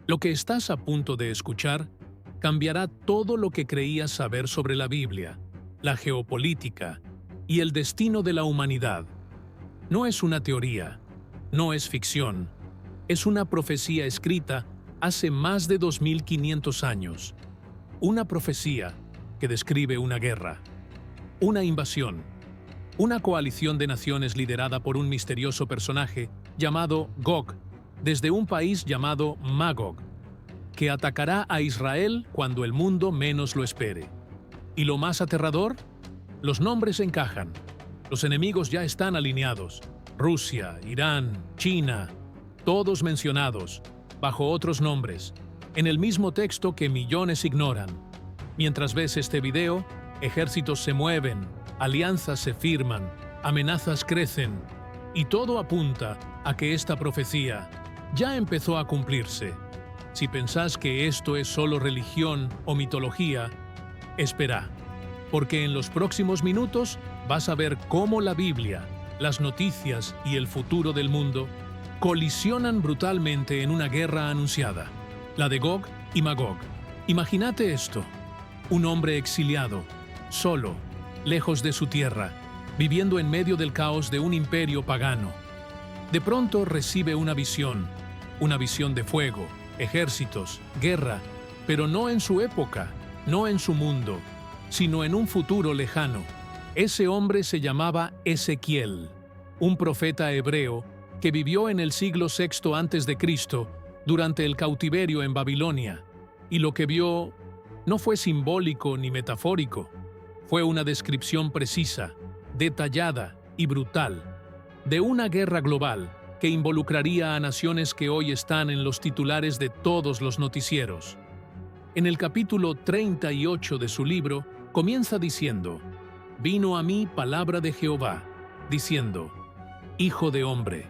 Lo que estás a punto de escuchar cambiará todo lo que creías saber sobre la Biblia, la geopolítica y el destino de la humanidad. No es una teoría, no es ficción, es una profecía escrita hace más de 2500 años. Una profecía que describe una guerra, una invasión, una coalición de naciones liderada por un misterioso personaje llamado Gog, desde un país llamado Magog, que atacará a Israel cuando el mundo menos lo espere. ¿Y lo más aterrador? Los nombres encajan. Los enemigos ya están alineados. Rusia, Irán, China, todos mencionados, bajo otros nombres, en el mismo texto que millones ignoran. Mientras ves este video, ejércitos se mueven, alianzas se firman, amenazas crecen, y todo apunta a que esta profecía ya empezó a cumplirse. Si pensás que esto es solo religión o mitología, espera, porque en los próximos minutos vas a ver cómo la Biblia, las noticias y el futuro del mundo colisionan brutalmente en una guerra anunciada, la de Gog y Magog. Imagínate esto: un hombre exiliado, solo, lejos de su tierra, viviendo en medio del caos de un imperio pagano. De pronto recibe una visión de fuego, ejércitos, guerra, pero no en su época, no en su mundo, sino en un futuro lejano. Ese hombre se llamaba Ezequiel, un profeta hebreo que vivió en el siglo VI a.C. durante el cautiverio en Babilonia, y lo que vio no fue simbólico ni metafórico, fue una descripción precisa, detallada y brutal, de una guerra global que involucraría a naciones que hoy están en los titulares de todos los noticieros. En el capítulo 38 de su libro, comienza diciendo: «Vino a mí palabra de Jehová, diciendo: Hijo de hombre,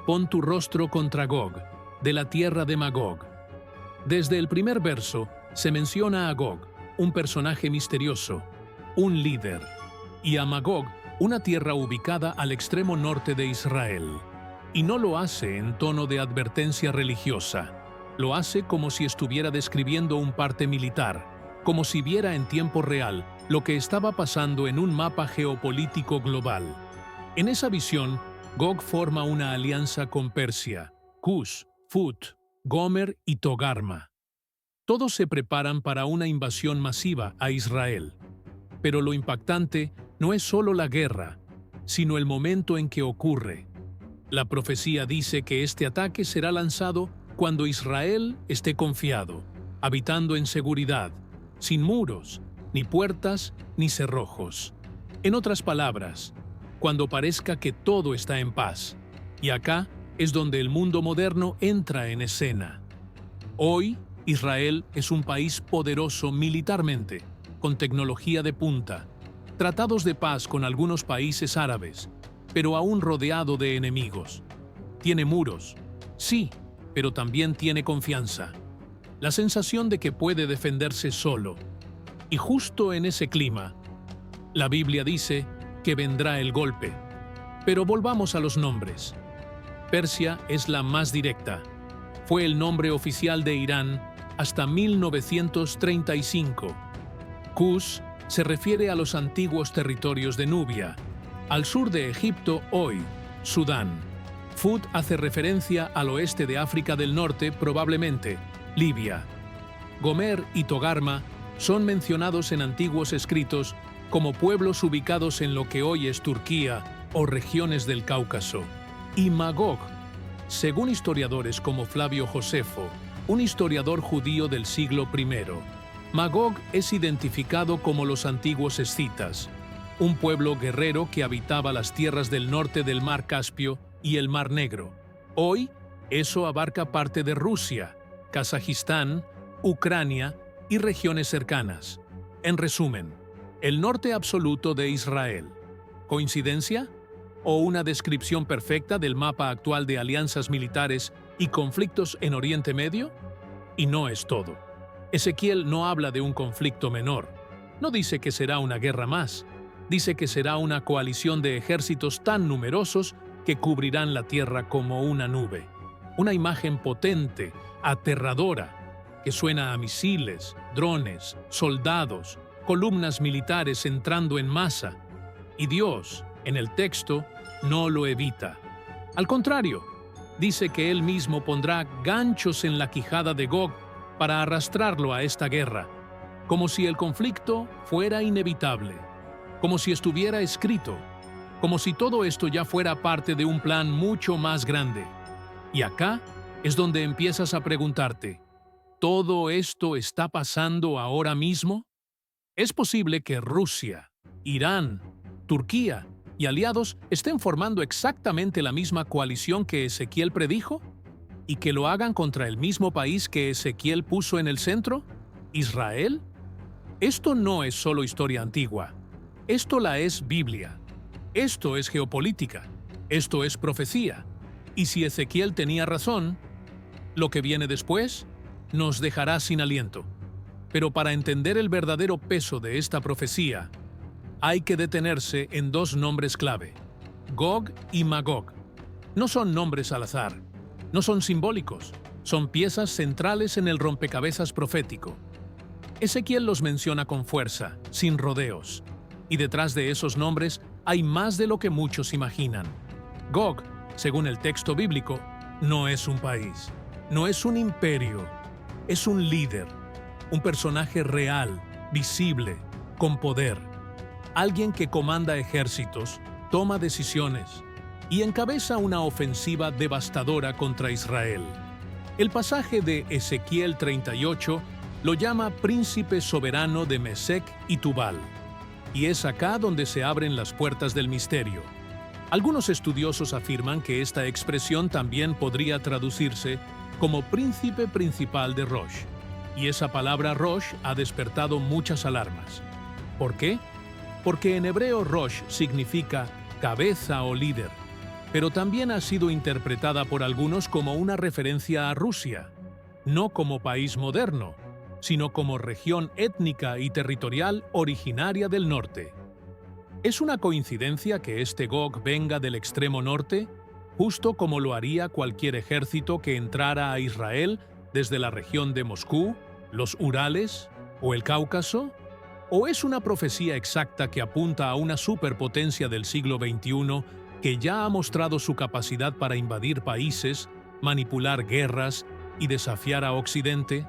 pon tu rostro contra Gog, de la tierra de Magog». Desde el primer verso se menciona a Gog, un personaje misterioso, un líder, y a Magog, una tierra ubicada al extremo norte de Israel. Y no lo hace en tono de advertencia religiosa, lo hace como si estuviera describiendo un parte militar, como si viera en tiempo real lo que estaba pasando en un mapa geopolítico global. En esa visión, Gog forma una alianza con Persia, Cus, Phut, Gomer y Togarma. Todos se preparan para una invasión masiva a Israel. Pero lo impactante no es solo la guerra, sino el momento en que ocurre. La profecía dice que este ataque será lanzado cuando Israel esté confiado, habitando en seguridad, sin muros, ni puertas, ni cerrojos. En otras palabras, cuando parezca que todo está en paz. Y acá es donde el mundo moderno entra en escena. Hoy, Israel es un país poderoso militarmente, con tecnología de punta, tratados de paz con algunos países árabes, pero aún rodeado de enemigos. Tiene muros, sí, pero también tiene confianza, la sensación de que puede defenderse solo. Y justo en ese clima, la Biblia dice que vendrá el golpe. Pero volvamos a los nombres. Persia es la más directa. Fue el nombre oficial de Irán hasta 1935. Cus se refiere a los antiguos territorios de Nubia, al sur de Egipto hoy, Sudán. Phut hace referencia al oeste de África del Norte, probablemente, Libia. Gomer y Togarma son mencionados en antiguos escritos como pueblos ubicados en lo que hoy es Turquía o regiones del Cáucaso. Y Magog, según historiadores como Flavio Josefo, un historiador judío del siglo I, Magog es identificado como los antiguos escitas, un pueblo guerrero que habitaba las tierras del norte del Mar Caspio y el Mar Negro. Hoy, eso abarca parte de Rusia, Kazajistán, Ucrania y regiones cercanas. En resumen, el norte absoluto de Israel. ¿Coincidencia? ¿O una descripción perfecta del mapa actual de alianzas militares y conflictos en Oriente Medio? Y no es todo. Ezequiel no habla de un conflicto menor. No dice que será una guerra más. Dice que será una coalición de ejércitos tan numerosos que cubrirán la tierra como una nube. una imagen potente, aterradora, que suena a misiles, drones, soldados, columnas militares entrando en masa. Y Dios, en el texto, no lo evita. Al contrario, dice que Él mismo pondrá ganchos en la quijada de Gog para arrastrarlo a esta guerra, como si el conflicto fuera inevitable, como si estuviera escrito, como si todo esto ya fuera parte de un plan mucho más grande. Y acá es donde empiezas a preguntarte, ¿todo esto está pasando ahora mismo? ¿Es posible que Rusia, Irán, Turquía y aliados estén formando exactamente la misma coalición que Ezequiel predijo? ¿Y que lo hagan contra el mismo país que Ezequiel puso en el centro? ¿Israel? Esto no es solo historia antigua. Esto la es Biblia. Esto es geopolítica. Esto es profecía. Y si Ezequiel tenía razón, lo que viene después nos dejará sin aliento. Pero para entender el verdadero peso de esta profecía, hay que detenerse en dos nombres clave: Gog y Magog. No son nombres al azar, no son simbólicos, son piezas centrales en el rompecabezas profético. Ezequiel los menciona con fuerza, sin rodeos, y detrás de esos nombres hay más de lo que muchos imaginan. Gog, según el texto bíblico, no es un país, no es un imperio, es un líder, un personaje real, visible, con poder, alguien que comanda ejércitos, toma decisiones y encabeza una ofensiva devastadora contra Israel. El pasaje de Ezequiel 38 lo llama príncipe soberano de Mesec y Tubal, y es acá donde se abren las puertas del misterio. Algunos estudiosos afirman que esta expresión también podría traducirse como príncipe principal de Rosh, y esa palabra Rosh ha despertado muchas alarmas. ¿Por qué? Porque en hebreo Rosh significa cabeza o líder, pero también ha sido interpretada por algunos como una referencia a Rusia, no como país moderno, sino como región étnica y territorial originaria del norte. ¿Es una coincidencia que este Gog venga del extremo norte, justo como lo haría cualquier ejército que entrara a Israel desde la región de Moscú, los Urales o el Cáucaso? ¿O es una profecía exacta que apunta a una superpotencia del siglo XXI que ya ha mostrado su capacidad para invadir países, manipular guerras y desafiar a Occidente?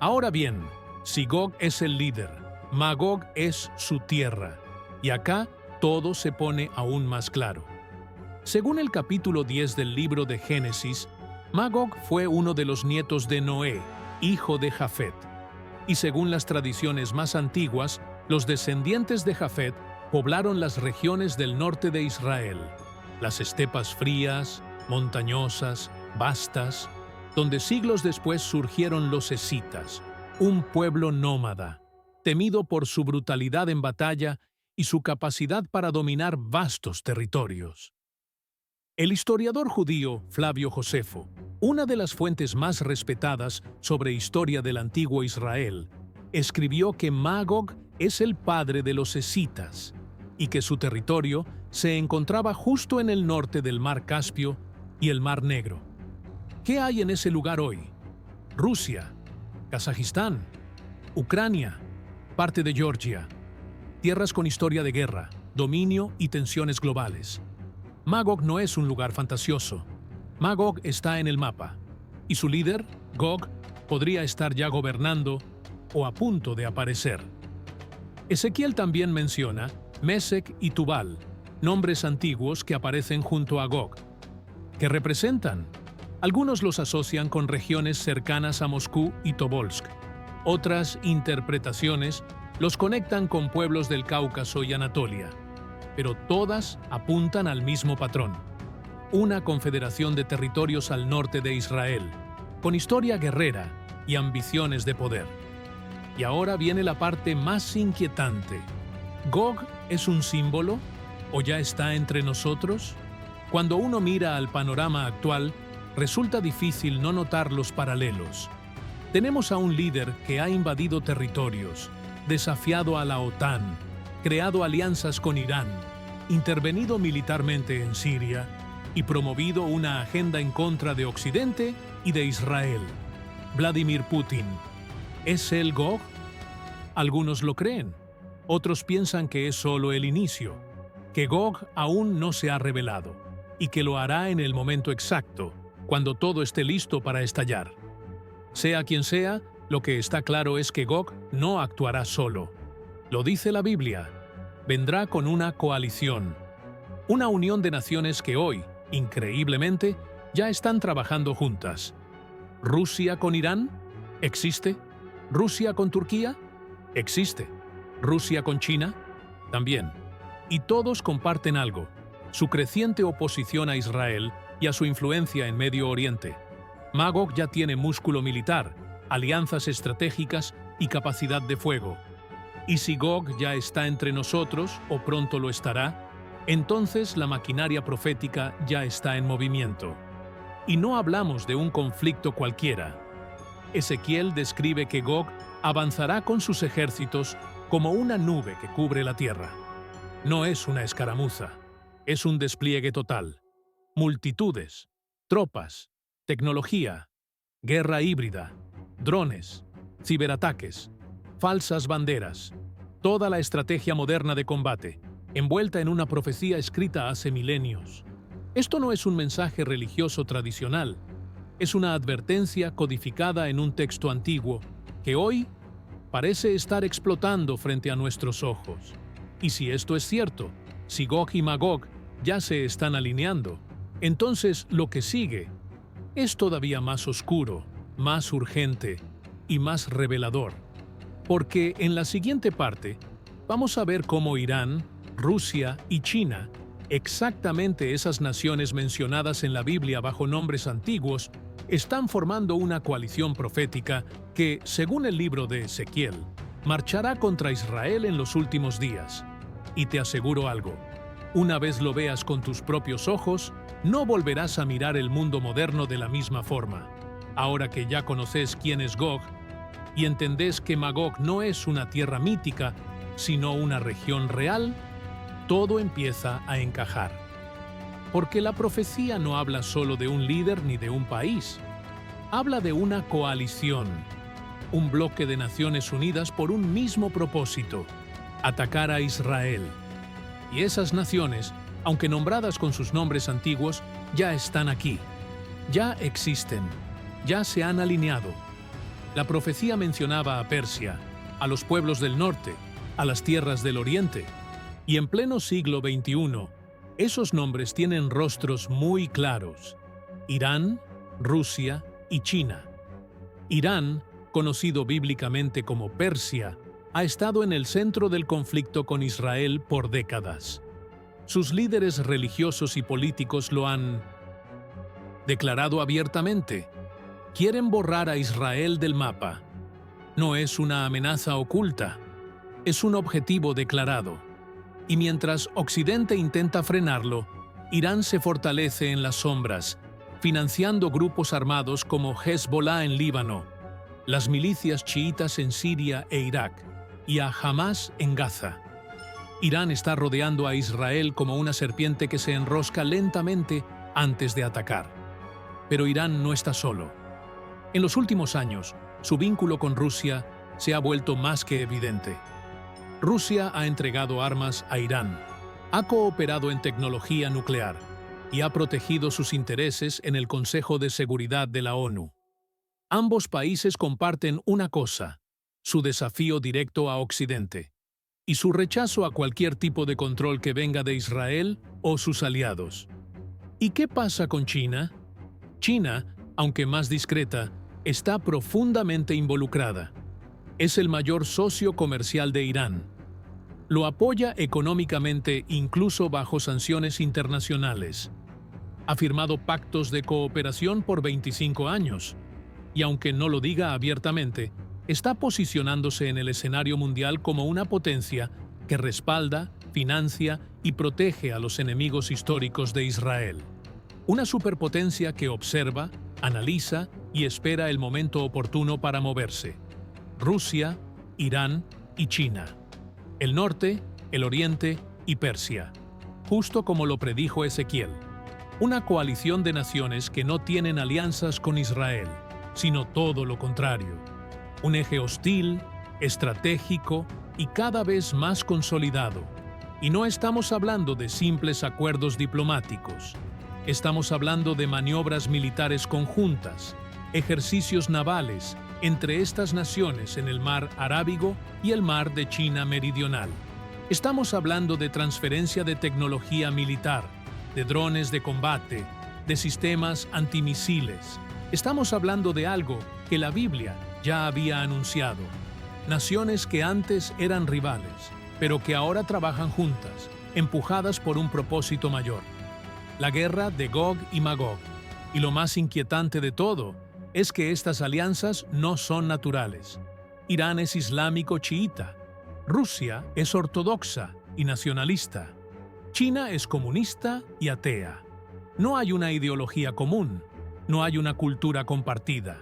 Ahora bien, si Gog es el líder, Magog es su tierra, y acá todo se pone aún más claro. Según el capítulo 10 del libro de Génesis, Magog fue uno de los nietos de Noé, hijo de Jafet. Y según las tradiciones más antiguas, los descendientes de Jafet poblaron las regiones del norte de Israel, las estepas frías, montañosas, vastas, donde siglos después surgieron los escitas, un pueblo nómada, temido por su brutalidad en batalla y su capacidad para dominar vastos territorios. El historiador judío Flavio Josefo, una de las fuentes más respetadas sobre historia del antiguo Israel, escribió que Magog es el padre de los escitas y que su territorio se encontraba justo en el norte del Mar Caspio y el Mar Negro. ¿Qué hay en ese lugar hoy? Rusia, Kazajistán, Ucrania, parte de Georgia, tierras con historia de guerra, dominio y tensiones globales. Magog no es un lugar fantasioso. Magog está en el mapa, y su líder, Gog, podría estar ya gobernando o a punto de aparecer. Ezequiel también menciona Mesec y Tubal, nombres antiguos que aparecen junto a Gog. ¿Qué representan? Algunos los asocian con regiones cercanas a Moscú y Tobolsk. Otras interpretaciones los conectan con pueblos del Cáucaso y Anatolia, pero todas apuntan al mismo patrón: una confederación de territorios al norte de Israel, con historia guerrera y ambiciones de poder. Y ahora viene la parte más inquietante. ¿Gog es un símbolo o ya está entre nosotros? Cuando uno mira al panorama actual, resulta difícil no notar los paralelos. Tenemos a un líder que ha invadido territorios, desafiado a la OTAN, creado alianzas con Irán, intervenido militarmente en Siria y promovido una agenda en contra de Occidente y de Israel. Vladimir Putin. ¿Es él Gog? Algunos lo creen. Otros piensan que es solo el inicio, que Gog aún no se ha revelado y que lo hará en el momento exacto, cuando todo esté listo para estallar. Sea quien sea, lo que está claro es que Gog no actuará solo. Lo dice la Biblia. Vendrá con una coalición, una unión de naciones que hoy, increíblemente, ya están trabajando juntas. ¿Rusia con Irán? ¿Existe? ¿Rusia con Turquía? Existe. ¿Rusia con China? También. Y todos comparten algo: su creciente oposición a Israel y a su influencia en Medio Oriente. Magog ya tiene músculo militar, alianzas estratégicas y capacidad de fuego. Y si Gog ya está entre nosotros, o pronto lo estará, entonces la maquinaria profética ya está en movimiento. Y no hablamos de un conflicto cualquiera. Ezequiel describe que Gog avanzará con sus ejércitos como una nube que cubre la tierra. No es una escaramuza, es un despliegue total. Multitudes, tropas, tecnología, guerra híbrida, drones, ciberataques, falsas banderas, toda la estrategia moderna de combate, envuelta en una profecía escrita hace milenios. Esto no es un mensaje religioso tradicional, es una advertencia codificada en un texto antiguo que hoy parece estar explotando frente a nuestros ojos. Y si esto es cierto, si Gog y Magog ya se están alineando, entonces lo que sigue es todavía más oscuro, más urgente y más revelador. Porque en la siguiente parte vamos a ver cómo Irán, Rusia y China, exactamente esas naciones mencionadas en la Biblia bajo nombres antiguos, están formando una coalición profética que, según el libro de Ezequiel, marchará contra Israel en los últimos días. Y te aseguro algo, una vez lo veas con tus propios ojos, no volverás a mirar el mundo moderno de la misma forma. Ahora que ya conoces quién es Gog y entendés que Magog no es una tierra mítica, sino una región real, todo empieza a encajar. Porque la profecía no habla solo de un líder ni de un país. Habla de una coalición, un bloque de Naciones Unidas por un mismo propósito: atacar a Israel. Y esas naciones, aunque nombradas con sus nombres antiguos, ya están aquí, ya existen, ya se han alineado. La profecía mencionaba a Persia, a los pueblos del norte, a las tierras del oriente. Y en pleno siglo XXI, esos nombres tienen rostros muy claros: Irán, Rusia y China. Irán, conocido bíblicamente como Persia, ha estado en el centro del conflicto con Israel por décadas. Sus líderes religiosos y políticos lo han declarado abiertamente. Quieren borrar a Israel del mapa. No es una amenaza oculta, es un objetivo declarado. Y mientras Occidente intenta frenarlo, Irán se fortalece en las sombras, financiando grupos armados como Hezbollah en Líbano, las milicias chiitas en Siria e Irak, y a Hamás en Gaza. Irán está rodeando a Israel como una serpiente que se enrosca lentamente antes de atacar. Pero Irán no está solo. En los últimos años, su vínculo con Rusia se ha vuelto más que evidente. Rusia ha entregado armas a Irán, ha cooperado en tecnología nuclear y ha protegido sus intereses en el Consejo de Seguridad de la ONU. Ambos países comparten una cosa: su desafío directo a Occidente y su rechazo a cualquier tipo de control que venga de Israel o sus aliados. ¿Y qué pasa con China? China, aunque más discreta, está profundamente involucrada. Es el mayor socio comercial de Irán. Lo apoya económicamente incluso bajo sanciones internacionales. Ha firmado pactos de cooperación por 25 años. Y aunque no lo diga abiertamente, está posicionándose en el escenario mundial como una potencia que respalda, financia y protege a los enemigos históricos de Israel. Una superpotencia que observa, analiza y espera el momento oportuno para moverse. Rusia, Irán y China. El norte, el oriente y Persia. Justo como lo predijo Ezequiel. Una coalición de naciones que no tienen alianzas con Israel, sino todo lo contrario. Un eje hostil, estratégico y cada vez más consolidado. Y no estamos hablando de simples acuerdos diplomáticos. Estamos hablando de maniobras militares conjuntas, ejercicios navales entre estas naciones en el mar Arábigo y el mar de China Meridional. Estamos hablando de transferencia de tecnología militar, de drones de combate, de sistemas antimisiles. Estamos hablando de algo que la Biblia ya había anunciado. Naciones que antes eran rivales, pero que ahora trabajan juntas, empujadas por un propósito mayor. La guerra de Gog y Magog. Y lo más inquietante de todo es que estas alianzas no son naturales. Irán es islámico chiita. Rusia es ortodoxa y nacionalista. China es comunista y atea. No hay una ideología común, no hay una cultura compartida.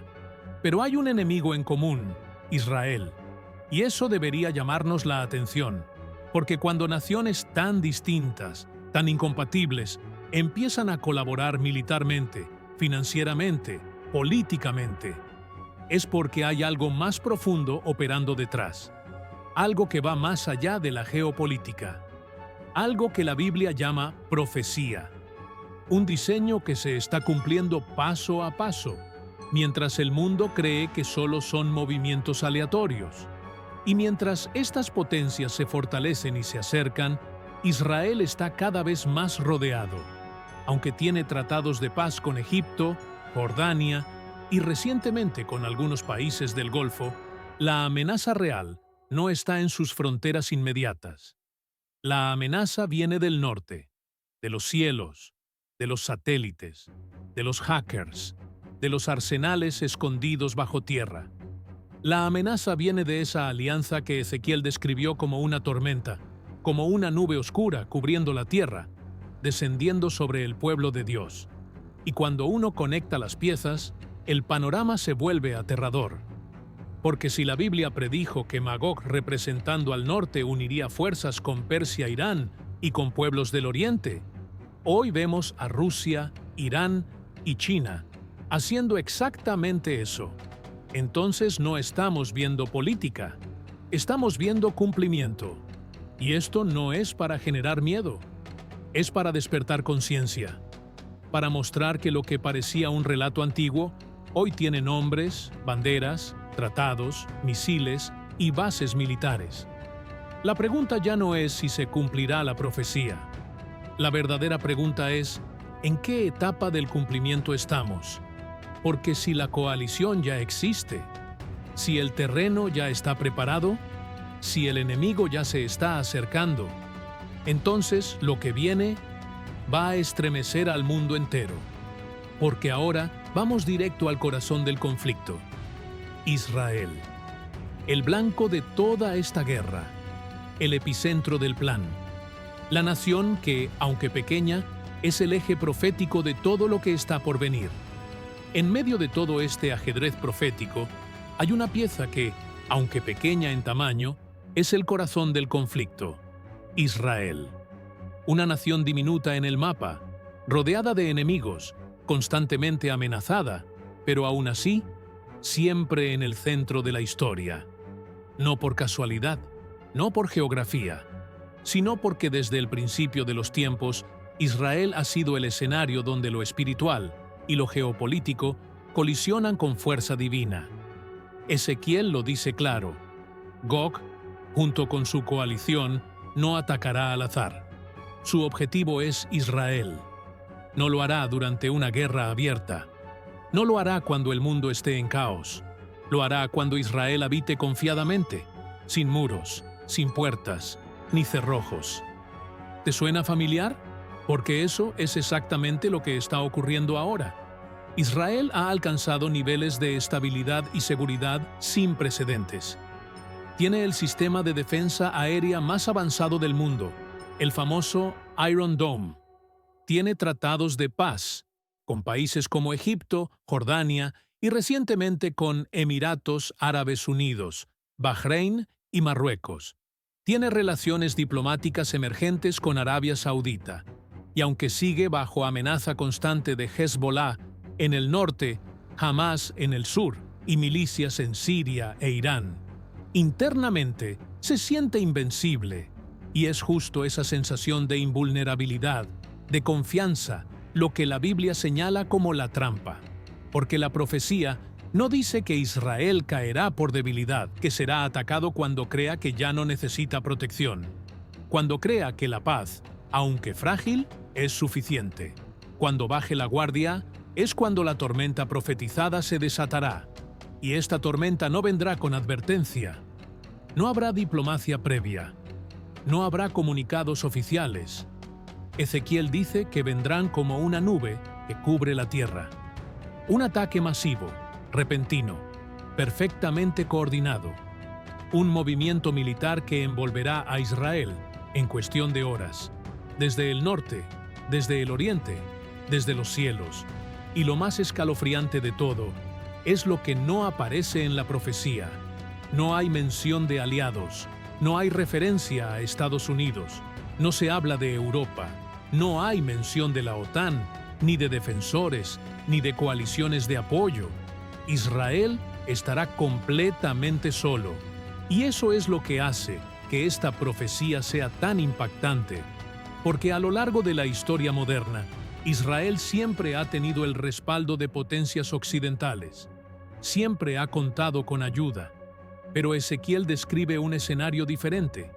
Pero hay un enemigo en común, Israel. Y eso debería llamarnos la atención, porque cuando naciones tan distintas, tan incompatibles, empiezan a colaborar militarmente, financieramente, políticamente, es porque hay algo más profundo operando detrás. Algo que va más allá de la geopolítica. Algo que la Biblia llama profecía. Un diseño que se está cumpliendo paso a paso, mientras el mundo cree que solo son movimientos aleatorios. Y mientras estas potencias se fortalecen y se acercan, Israel está cada vez más rodeado. Aunque tiene tratados de paz con Egipto, Jordania y recientemente con algunos países del Golfo, la amenaza real no está en sus fronteras inmediatas. La amenaza viene del norte, de los cielos, de los satélites, de los hackers, de los arsenales escondidos bajo tierra. La amenaza viene de esa alianza que Ezequiel describió como una tormenta, como una nube oscura cubriendo la tierra, descendiendo sobre el pueblo de Dios. Y cuando uno conecta las piezas, el panorama se vuelve aterrador. Porque si la Biblia predijo que Magog representando al norte uniría fuerzas con Persia, Irán y con pueblos del oriente, hoy vemos a Rusia, Irán y China haciendo exactamente eso. Entonces no estamos viendo política, estamos viendo cumplimiento. Y esto no es para generar miedo, es para despertar conciencia, para mostrar que lo que parecía un relato antiguo hoy tiene nombres, banderas, tratados, misiles y bases militares. La pregunta ya no es si se cumplirá la profecía. La verdadera pregunta es, ¿en qué etapa del cumplimiento estamos? Porque si la coalición ya existe, si el terreno ya está preparado, si el enemigo ya se está acercando, entonces lo que viene va a estremecer al mundo entero. Porque ahora vamos directo al corazón del conflicto. Israel, el blanco de toda esta guerra, el epicentro del plan, la nación que, aunque pequeña, es el eje profético de todo lo que está por venir. En medio de todo este ajedrez profético, hay una pieza que, aunque pequeña en tamaño, es el corazón del conflicto: Israel. Una nación diminuta en el mapa, rodeada de enemigos, constantemente amenazada, pero aún así, siempre en el centro de la historia. No por casualidad, no por geografía, sino porque desde el principio de los tiempos, Israel ha sido el escenario donde lo espiritual y lo geopolítico colisionan con fuerza divina. Ezequiel lo dice claro: Gog, junto con su coalición, no atacará al azar. Su objetivo es Israel. No lo hará durante una guerra abierta. No lo hará cuando el mundo esté en caos. Lo hará cuando Israel habite confiadamente, sin muros, sin puertas, ni cerrojos. ¿Te suena familiar? Porque eso es exactamente lo que está ocurriendo ahora. Israel ha alcanzado niveles de estabilidad y seguridad sin precedentes. Tiene el sistema de defensa aérea más avanzado del mundo, el famoso Iron Dome. Tiene tratados de paz con países como Egipto, Jordania y recientemente con Emiratos Árabes Unidos, Bahrein y Marruecos. Tiene relaciones diplomáticas emergentes con Arabia Saudita. y aunque sigue bajo amenaza constante de Hezbollah en el norte, Hamás en el sur y milicias en Siria e Irán, internamente se siente invencible, y es justo esa sensación de invulnerabilidad, de confianza, lo que la Biblia señala como la trampa, porque la profecía no dice que Israel caerá por debilidad, que será atacado cuando crea que ya no necesita protección, cuando crea que la paz, aunque frágil, es suficiente. Cuando baje la guardia, es cuando la tormenta profetizada se desatará, y esta tormenta no vendrá con advertencia. No habrá diplomacia previa, no habrá comunicados oficiales. Ezequiel dice que vendrán como una nube que cubre la tierra. Un ataque masivo, repentino, perfectamente coordinado. Un movimiento militar que envolverá a Israel en cuestión de horas, desde el norte, desde el oriente, desde los cielos. Y lo más escalofriante de todo es lo que no aparece en la profecía. No hay mención de aliados, no hay referencia a Estados Unidos, no se habla de Europa, no hay mención de la OTAN, ni de defensores, ni de coaliciones de apoyo. Israel estará completamente solo, y eso es lo que hace que esta profecía sea tan impactante, porque a lo largo de la historia moderna, Israel siempre ha tenido el respaldo de potencias occidentales, siempre ha contado con ayuda, pero Ezequiel describe un escenario diferente,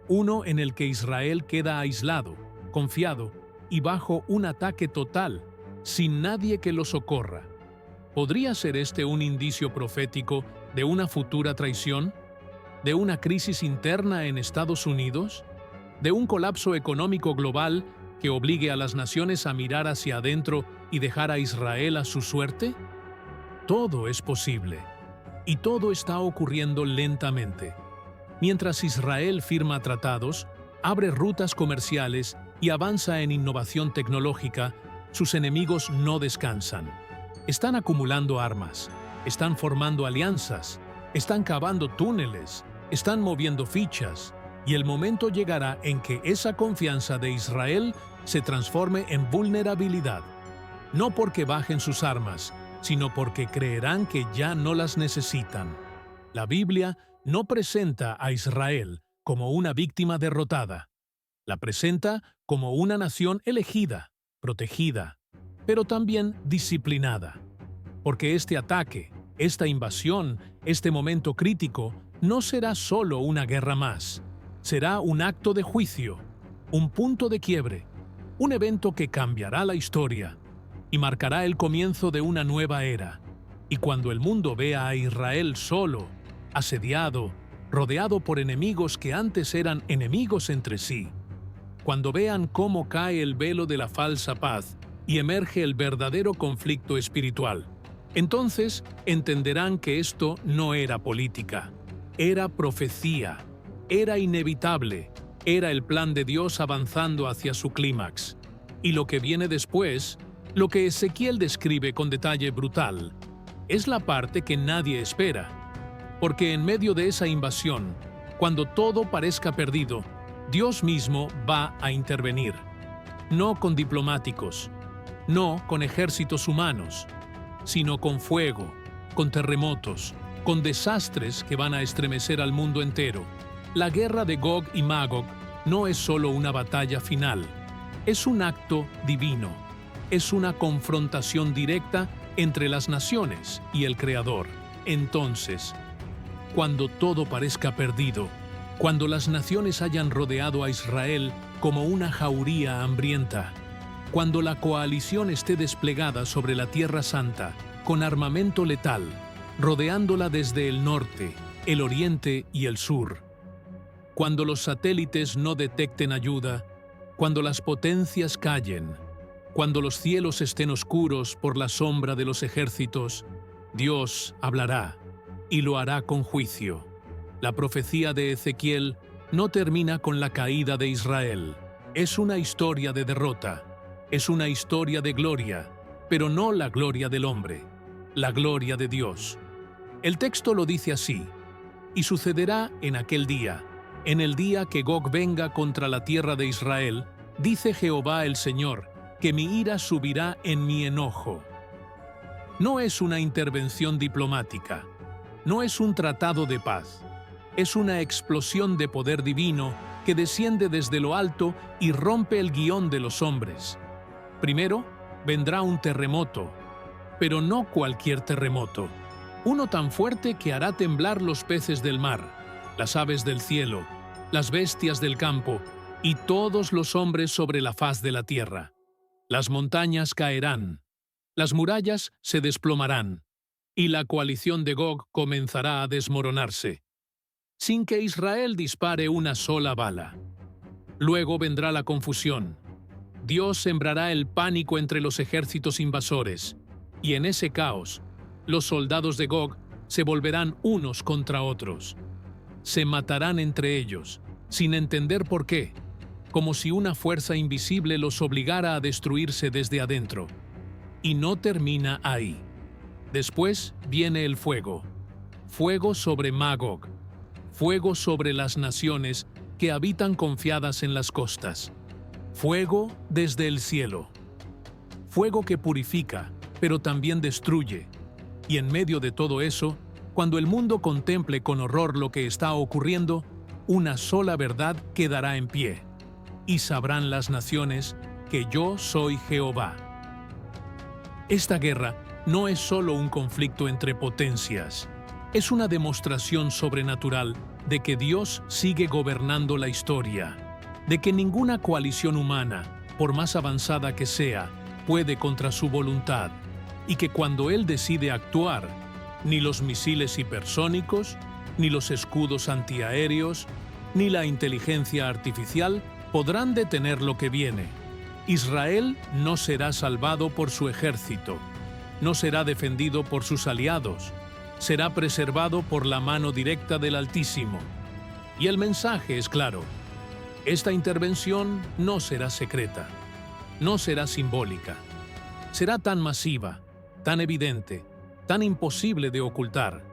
uno en el que Israel queda aislado, confiado y bajo un ataque total, sin nadie que lo socorra. ¿Podría ser este un indicio profético de una futura traición? ¿De una crisis interna en Estados Unidos? ¿De un colapso económico global que obligue a las naciones a mirar hacia adentro y dejar a Israel a su suerte? Todo es posible, y todo está ocurriendo lentamente. Mientras Israel firma tratados, abre rutas comerciales y avanza en innovación tecnológica, sus enemigos no descansan. Están acumulando armas, están formando alianzas, están cavando túneles, están moviendo fichas, y el momento llegará en que esa confianza de Israel se transforme en vulnerabilidad, no porque bajen sus armas, sino porque creerán que ya no las necesitan. La Biblia no presenta a Israel como una víctima derrotada. La presenta como una nación elegida, protegida, pero también disciplinada. Porque este ataque, esta invasión, este momento crítico, no será solo una guerra más. Será un acto de juicio, un punto de quiebre, un evento que cambiará la historia y marcará el comienzo de una nueva era. Y cuando el mundo vea a Israel solo, asediado, rodeado por enemigos que antes eran enemigos entre sí, cuando vean cómo cae el velo de la falsa paz y emerge el verdadero conflicto espiritual, entonces entenderán que esto no era política, era profecía, era inevitable, era el plan de Dios avanzando hacia su clímax. Y lo que viene después, lo que Ezequiel describe con detalle brutal, es la parte que nadie espera. Porque en medio de esa invasión, cuando todo parezca perdido, Dios mismo va a intervenir. No con diplomáticos, no con ejércitos humanos, sino con fuego, con terremotos, con desastres que van a estremecer al mundo entero. La guerra de Gog y Magog no es solo una batalla final, es un acto divino, es una confrontación directa entre las naciones y el Creador. Entonces, cuando todo parezca perdido, cuando las naciones hayan rodeado a Israel como una jauría hambrienta, cuando la coalición esté desplegada sobre la Tierra Santa con armamento letal, rodeándola desde el norte, el oriente y el sur, cuando los satélites no detecten ayuda, cuando las potencias callen, cuando los cielos estén oscuros por la sombra de los ejércitos, Dios hablará y lo hará con juicio. La profecía de Ezequiel no termina con la caída de Israel. Es una historia de derrota, es una historia de gloria, pero no la gloria del hombre, la gloria de Dios. El texto lo dice así: y sucederá en aquel día, en el día que Gog venga contra la tierra de Israel, Dice Jehová el Señor, que mi ira subirá en mi enojo. No es una intervención diplomática, no es un tratado de paz, es una explosión de poder divino que desciende desde lo alto y rompe el guión de los hombres. Primero, vendrá un terremoto, pero no cualquier terremoto, uno tan fuerte que hará temblar los peces del mar, las aves del cielo, las bestias del campo y todos los hombres sobre la faz de la tierra. Las montañas caerán, las murallas se desplomarán, y la coalición de Gog comenzará a desmoronarse, sin que Israel dispare una sola bala. Luego vendrá la confusión. Dios sembrará el pánico entre los ejércitos invasores, y en ese caos, los soldados de Gog se volverán unos contra otros. Se matarán entre ellos, sin entender por qué, como si una fuerza invisible los obligara a destruirse desde adentro. Y no termina ahí. Después viene el fuego. Fuego sobre Magog. Fuego sobre las naciones que habitan confiadas en las costas. Fuego desde el cielo. Fuego que purifica, pero también destruye. Y en medio de todo eso, cuando el mundo contemple con horror lo que está ocurriendo, una sola verdad quedará en pie. Y sabrán las naciones que yo soy Jehová. Esta guerra no es solo un conflicto entre potencias. Es una demostración sobrenatural de que Dios sigue gobernando la historia, de que ninguna coalición humana, por más avanzada que sea, puede contra su voluntad, y que cuando Él decide actuar, ni los misiles hipersónicos, ni los escudos antiaéreos, ni la inteligencia artificial podrán detener lo que viene. Israel no será salvado por su ejército, no será defendido por sus aliados, será preservado por la mano directa del Altísimo. Y el mensaje es claro: esta intervención no será secreta, no será simbólica, será tan masiva, tan evidente, tan imposible de ocultar,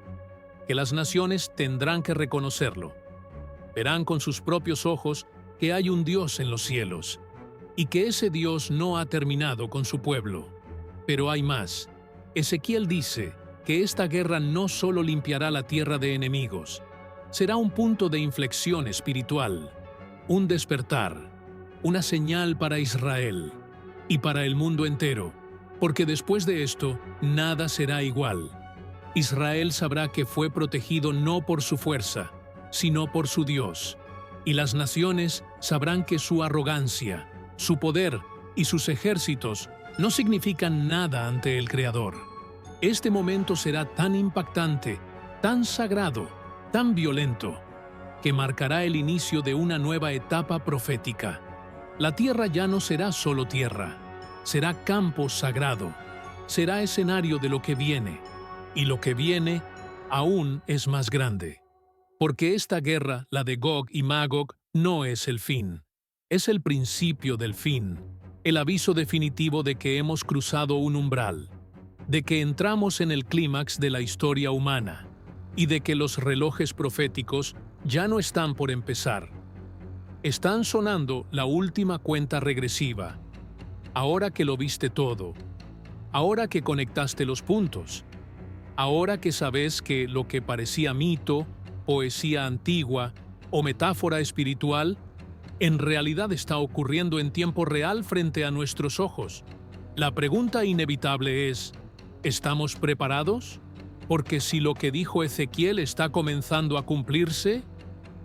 que las naciones tendrán que reconocerlo. Verán con sus propios ojos que hay un Dios en los cielos, y que ese Dios no ha terminado con su pueblo. Pero hay más. Ezequiel dice que esta guerra no solo limpiará la tierra de enemigos, será un punto de inflexión espiritual, un despertar, una señal para Israel y para el mundo entero, porque después de esto nada será igual. Israel sabrá que fue protegido no por su fuerza, sino por su Dios, y las naciones sabrán que su arrogancia, su poder y sus ejércitos no significan nada ante el Creador. Este momento será tan impactante, tan sagrado, tan violento, que marcará el inicio de una nueva etapa profética. La tierra ya no será solo tierra, será campo sagrado, será escenario de lo que viene, y lo que viene aún es más grande. Porque esta guerra, la de Gog y Magog, no es el fin, es el principio del fin, el aviso definitivo de que hemos cruzado un umbral, de que entramos en el clímax de la historia humana, y de que los relojes proféticos ya no están por empezar. Están sonando la última cuenta regresiva. Ahora que lo viste todo, ahora que conectaste los puntos, ahora que sabes que lo que parecía mito, poesía antigua o metáfora espiritual, en realidad está ocurriendo en tiempo real frente a nuestros ojos. La pregunta inevitable es: ¿estamos preparados? Porque si lo que dijo Ezequiel está comenzando a cumplirse,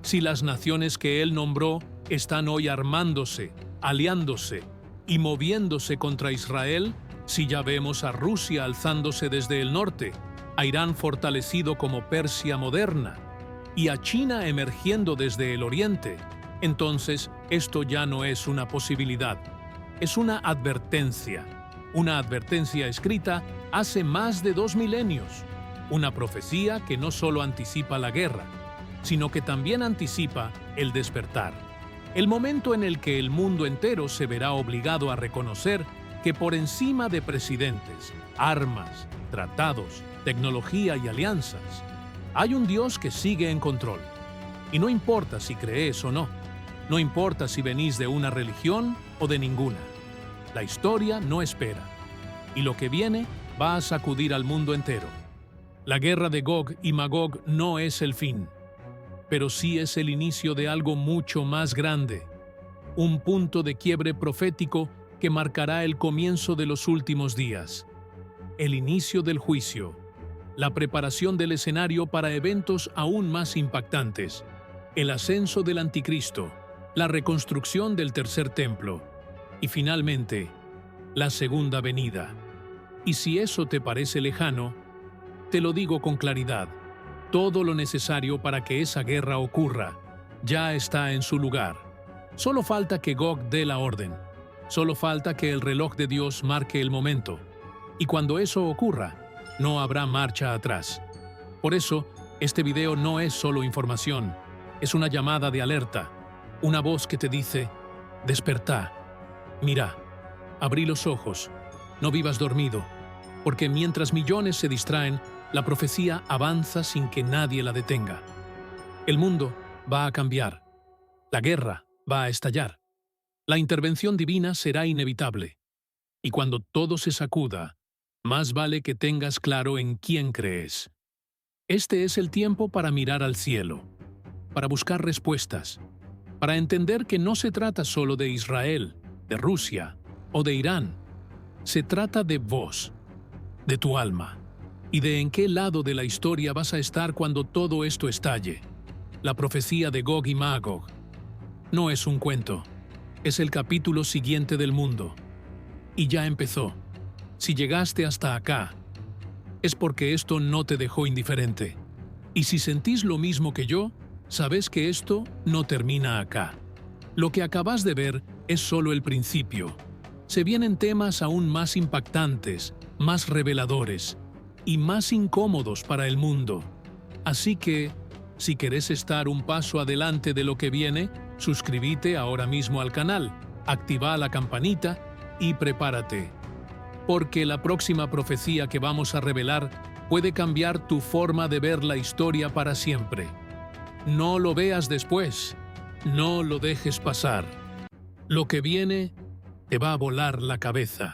si las naciones que él nombró están hoy armándose, aliándose y moviéndose contra Israel, si ya vemos a Rusia alzándose desde el norte, a Irán fortalecido como Persia moderna y a China emergiendo desde el oriente, entonces esto ya no es una posibilidad, es una advertencia escrita hace más de 2 milenios, una profecía que no solo anticipa la guerra, sino que también anticipa el despertar, el momento en el que el mundo entero se verá obligado a reconocer que por encima de presidentes, armas, tratados, tecnología y alianzas, hay un Dios que sigue en control. Y no importa si crees o no, No importa si venís de una religión o de ninguna. La historia no espera. Y lo que viene va a sacudir al mundo entero. La guerra de Gog y Magog no es el fin, pero sí es el inicio de algo mucho más grande. Un punto de quiebre profético que marcará el comienzo de los últimos días. El inicio del juicio. La preparación del escenario para eventos aún más impactantes. El ascenso del anticristo. La reconstrucción del tercer templo. Y finalmente, la segunda venida. Y si eso te parece lejano, te lo digo con claridad. Todo lo necesario para que esa guerra ocurra ya está en su lugar. Solo falta que Gog dé la orden. Solo falta que el reloj de Dios marque el momento. Y cuando eso ocurra, no habrá marcha atrás. Por eso, este video no es solo información, es una llamada de alerta, una voz que te dice: despertá, mira, abrí los ojos, no vivas dormido, porque mientras millones se distraen, la profecía avanza sin que nadie la detenga. El mundo va a cambiar, la guerra va a estallar, la intervención divina será inevitable, y cuando todo se sacuda, más vale que tengas claro en quién crees. Este es el tiempo para mirar al cielo, para buscar respuestas, para entender que no se trata solo de Israel, de Rusia o de Irán. Se trata de vos, de tu alma, y de en qué lado de la historia vas a estar cuando todo esto estalle. La profecía de Gog y Magog no es un cuento, es el capítulo siguiente del mundo. Y ya empezó. Si llegaste hasta acá, es porque esto no te dejó indiferente. Y si sentís lo mismo que yo, sabes que esto no termina acá. Lo que acabas de ver es solo el principio. Se vienen temas aún más impactantes, más reveladores y más incómodos para el mundo. Así que, si querés estar un paso adelante de lo que viene, suscríbete ahora mismo al canal, activa la campanita y prepárate. Porque la próxima profecía que vamos a revelar puede cambiar tu forma de ver la historia para siempre. No lo veas después, no lo dejes pasar. Lo que viene te va a volar la cabeza.